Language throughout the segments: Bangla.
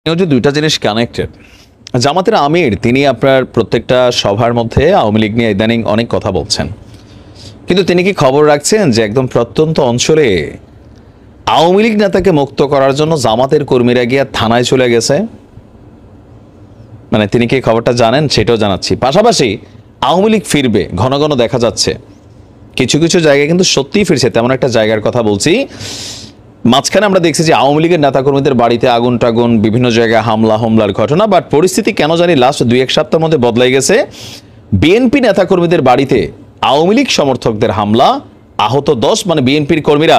যে দুইটা জিনিস কানেক্টেড। জামাতের আমির তিনি আপনার প্রত্যেকটা সভার মধ্যে আওয়ামী লীগ নিয়ে ইদানিং অনেক কথা বলছেন, কিন্তু তিনি কি খবর রাখছেন যে একদম প্রত্যন্ত অঞ্চলে আওয়ামী লীগ নেতাকে মুক্ত করার জন্য জামাতের কর্মীরা গিয়ে থানায় চলে গেছে? মানে তিনি কি খবরটা জানেন সেটাও জানাচ্ছি। পাশাপাশি আওয়ামী লীগ ফিরবে ঘন ঘন দেখা যাচ্ছে, কিছু কিছু জায়গায় কিন্তু সত্যিই ফিরছে। তেমন একটা জায়গার কথা বলছি। মাঝখানে আমরা দেখছি যে আওয়ামী লীগের নেতাকর্মীদের বাড়িতে আগুন টাগুন, বিভিন্ন জায়গায় হামলার ঘটনা, বাট পরিস্থিতি কেন জানি লাস্ট 2-1 সপ্তাহের মধ্যে বদলাই গেছে। বিএনপি নেতাকর্মীদের বাড়িতে আওয়ামী লীগ সমর্থকদের হামলা, আহত 10, মানে বিএনপির কর্মীরা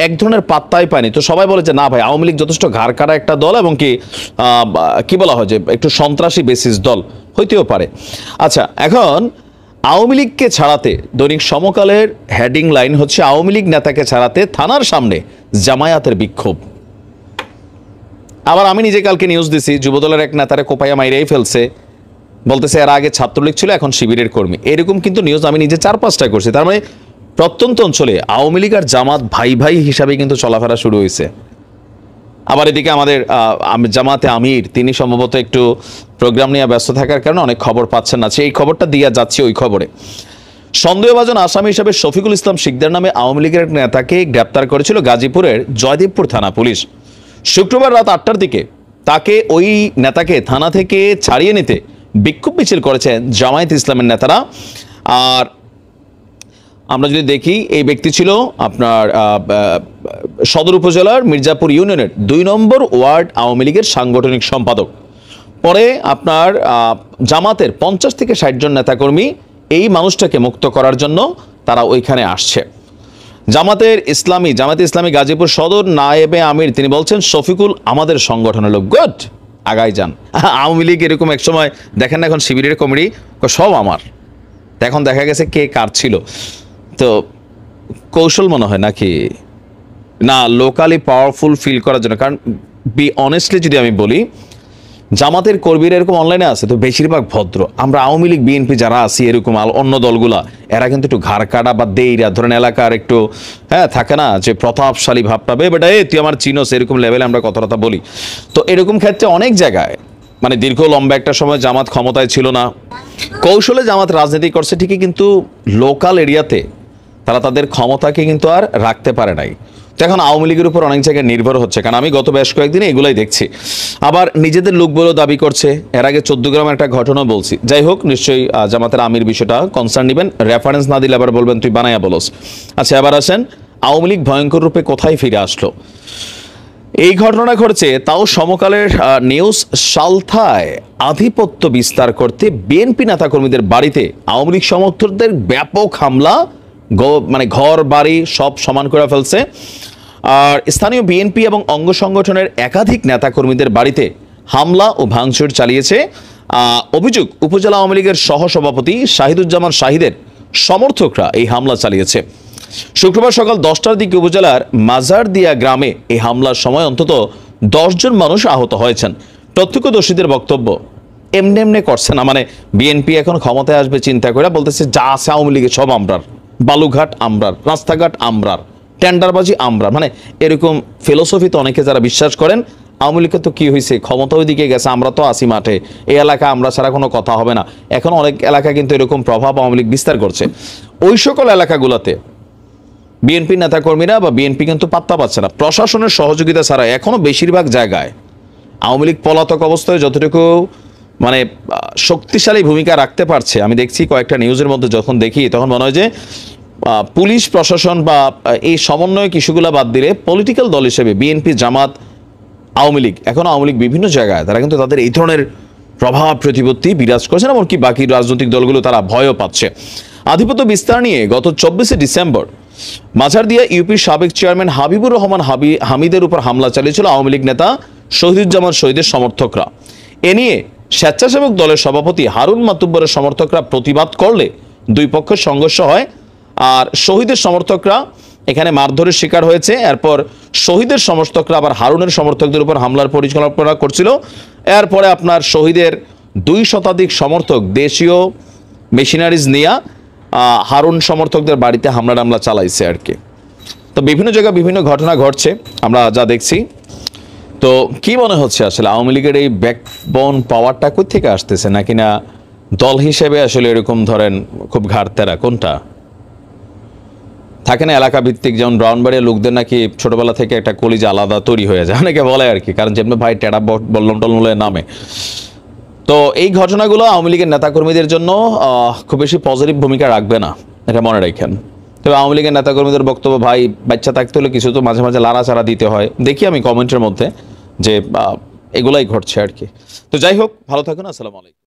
এক ধরনের পাত্তাই পায়নি। তো সবাই বলে যে না ভাই, আওয়ামী লীগ যথেষ্ট ঘাড় কাটা একটা দল এবং কি বলা হয় যে একটু সন্ত্রাসী বেসিস দল হইতেও পারে। আচ্ছা, এখন আওয়ামী লীগকে ছাড়াতে দৈনিক সমকালের হেডিং লাইন হচ্ছে আওয়ামী লীগ নেতাকে ছাড়াতে থানার সামনে জামায়াতের বিক্ষোভ। আবার আমি নিজে কালকে নিউজ দিছি, যুবদলের এক নেতারে কোপাইয়া মাইরেই ফেলছে, বলতেছে এর আগে ছাত্রলীগ ছিল এখন শিবিরের কর্মী। এরকম কিন্তু নিউজ আমি নিজে 4-5টা করছি। তার মানে প্রত্যন্ত অঞ্চলে আওয়ামী লীগ আর জামাত ভাই ভাই হিসাবে কিন্তু চলাফেরা শুরু হয়েছে। আবার এদিকে আমাদের জামাতে আমির তিনি সম্ভবত একটু প্রোগ্রাম নিয়ে ব্যস্ত থাকার কারণে অনেক খবর পাচ্ছেন না। এই খবরটা দিয়ে যাচ্ছে ওই খবরে। সন্দেহভাজন আসামি হিসাবে শফিকুল ইসলাম শিকদার নামে আওয়ামী লীগের এক নেতাকে গ্রেপ্তার করেছিল গাজীপুরের জয়দেবপুর থানা পুলিশ। শুক্রবার রাত 8টার দিকে ওই নেতাকে থানা থেকে ছাড়িয়ে নিতে বিক্ষোভ মিছিল করেছেন জামায়াত ইসলামের নেতারা। আর আমরা যদি দেখি, এই ব্যক্তি ছিল আপনার সদর উপজেলার মির্জাপুর ইউনিয়নের 2 নম্বর ওয়ার্ড আওয়ামী লীগের সাংগঠনিক সম্পাদক। পরে আপনার জামাতের 50 থেকে 60 জন নেতাকর্মী এই মানুষটাকে মুক্ত করার জন্য তারা ওইখানে আসছে। জামাতে ইসলামী গাজীপুর সদর নায়েবে আমির তিনি বলছেন, শফিকুল আমাদের সংগঠনের লোক, গুড, আগাই যান। আওয়ামী লীগ এরকম এক সময় দেখেন না, এখন শিবিরের কমিটি সব আমার, এখন দেখা গেছে কে কার ছিল। তো কৌশল মনে হয় নাকি না লোকালি পাওয়ারফুল ফিল করার জন্য? কারণ অনেস্টলি যদি আমি বলি, জামাতের কর্মীরা এরকম অনলাইনে আছে তো বেশিরভাগ ভদ্র। আমরা আওয়ামী লীগ বিএনপি যারা আছি এরকম অন্য দলগুলা, এরা কিন্তু একটু ঘাড় কাটা বা দেইরা ধরেন এলাকার একটু থাকে না যে প্রতাপশালী ভাব পাবে, বেটা তুই আমার চিনোস, এরকম লেভেলে আমরা কথা বলি। তো এরকম ক্ষেত্রে অনেক জায়গায় মানে দীর্ঘ লম্বা একটা সময় জামাত ক্ষমতায় ছিল না, কৌশলে জামাত রাজনীতি করছে ঠিকই, কিন্তু লোকাল এরিয়াতে তারা তাদের ক্ষমতাকে কিন্তু আর রাখতে পারে নাই। তো এখন আওয়ামী লীগের উপর অনেক জায়গায় নির্ভর হচ্ছে, কারণ আমি গত বেশ কয়েকদিনে এগুলাই দেখছি। আবার নিজেদের লোক বলেও দাবি করছে। এর আগে 14 গ্রামের একটা ঘটনা বলছি। যাই হোক, নিশ্চয়ই জামাতের আমির বিষয়টা কনসার্ন নেবেন, রেফারেন্স না দিলে আবার বলবেন তুই বানাইয়া বলস। আচ্ছা, এবার আসেন আওয়ামী লীগ ভয়ঙ্কর রূপে কোথায় ফিরে আসলো। এই ঘটনা ঘটছে তাও সমকালের নিউজ। সালথায় আধিপত্য বিস্তার করতে বিএনপি নেতাকর্মীদের বাড়িতে আওয়ামী লীগ সমর্থকদের ব্যাপক হামলা, মানে ঘর বাড়ি সব সমান করে ফেলছে। আর স্থানীয় বিএনপি এবং অঙ্গ সংগঠনের একাধিক নেতাকর্মীদের বাড়িতে হামলা ও ভাঙচুর চালিয়েছে। অভিযোগ, উপজেলা আওয়ামী লীগের সহসভাপতি শাহিদুজ্জামান শাহিদের সমর্থকরা এই হামলা চালিয়েছে। শুক্রবার সকাল 10টার দিকে উপজেলার মাজারদিয়া গ্রামে এই হামলার সময় অন্তত 10 জন মানুষ আহত হয়েছেন। প্রত্যক্ষদর্শীদের বক্তব্য, এমনি করছে না, মানে বিএনপি এখন ক্ষমতায় আসবে চিন্তা করে বলতেছে যা আছে আওয়ামী লীগের সব আমরার, বালুঘাট আমরার, রাস্তাঘাট আমরার, টেন্ডারবাজি আমরা, মানে এরকম ফিলোসফিতে অনেকে যারা বিশ্বাস করেন। আওয়ামী লীগের তো কি হয়েছে, ক্ষমতা ওইদিকে গেছে, আমরা তো আসি মাঠে, এই এলাকা আমরা ছাড়া কোনো কথা হবে না। এখন অনেক এলাকা কিন্তু এরকম প্রভাব আওয়ামী লীগ বিস্তার করছে। ওই সকল এলাকাগুলোতে বিএনপি নেতাকর্মীরা বা বিএনপি কিন্তু পাত্তা পাচ্ছে না, প্রশাসনের সহযোগিতা ছাড়া এখনো বেশিরভাগ জায়গায় আওয়ামী লীগ পলাতক অবস্থায় যতটুকু মানে শক্তিশালী ভূমিকা রাখতে পারছে। আমি দেখছি কয়েকটা নিউজের মধ্যে যখন দেখি তখন মনে হয় যে পুলিশ প্রশাসন বা এই সমন্বয়ক ইস্যুগুলা বাদ দিলে পলিটিক্যাল দল হিসেবে বিএনপি, জামাত, আওয়ামী লীগ, এখন আওয়ামী লীগ বিভিন্ন জায়গায় তারা কিন্তু তাদের এই ধরনের প্রভাব প্রতিপত্তি বিরাজ করছেন, এমনকি বাকি রাজনৈতিক দলগুলো তারা ভয়ও পাচ্ছে। আধিপত্য বিস্তার নিয়ে গত 24শে ডিসেম্বর মাঝারদিয়া ইউপির সাবেক চেয়ারম্যান হাবিবুর রহমান হামিদের উপর হামলা চালিয়েছিল আওয়ামী লীগ নেতা শহীদুজ্জামান শহীদের সমর্থকরা। এ নিয়ে স্বেচ্ছাসেবক দলের সভাপতি হারুন মাতুব্বরের সমর্থকরা প্রতিবাদ করলে দুই পক্ষের সংঘর্ষ হয়। আর শহীদের সমর্থকরা এখানে মারধরের শিকার হয়েছে। এরপর শহীদের সমর্থকরা আবার হারুনের সমর্থকদের উপর হামলার পরিকল্পনা করছিল। এরপরে আপনার শহীদের 2 শতাধিক সমর্থক দেশীয় মেশিনারিজ নিয়ে হারুন সমর্থকদের বাড়িতে হামলা চালাইছে আর কি। তো বিভিন্ন জায়গায় বিভিন্ন ঘটনা ঘটছে আমরা যা দেখছি। তো কি মনে হচ্ছে আসলে আওয়ামী লীগের এই ব্যাকবোন পাওয়ারটা কোত্থেকে আসতেছে, নাকি না দল হিসেবে আসলে এরকম ধরেন খুব ঘাড়তেরা, কোনটা? থাকে না এলাকা ভিত্তিক, যেমন ব্রাউনবাড়িয়া লোকদের নাকি ছোটবেলা থেকে একটা কলিজা আলাদা তৈরি হয়ে যায়, অনেকে বলে আর কি, কারণ যেমনি ভাই টেরা বল্লম টলমলের নামে। তো এই ঘটনাগুলো আওয়ামী লীগের নেতাকর্মীদের জন্য খুব বেশি পজিটিভ ভূমিকা রাখবে না, এটা মনে রাখেন। তবে আওয়ামী লীগের নেতাকর্মীদের বক্তব্য, ভাই বাচ্চা থাকতে হলে কিছু তো মাঝে মাঝে লাড়াচাড়া দিতে হয়, দেখি আমি কমেন্টের মধ্যে যে এগুলাই ঘটছে আর কি। তো যাই হোক, ভালো থাকুন, আসসালামু আলাইকুম।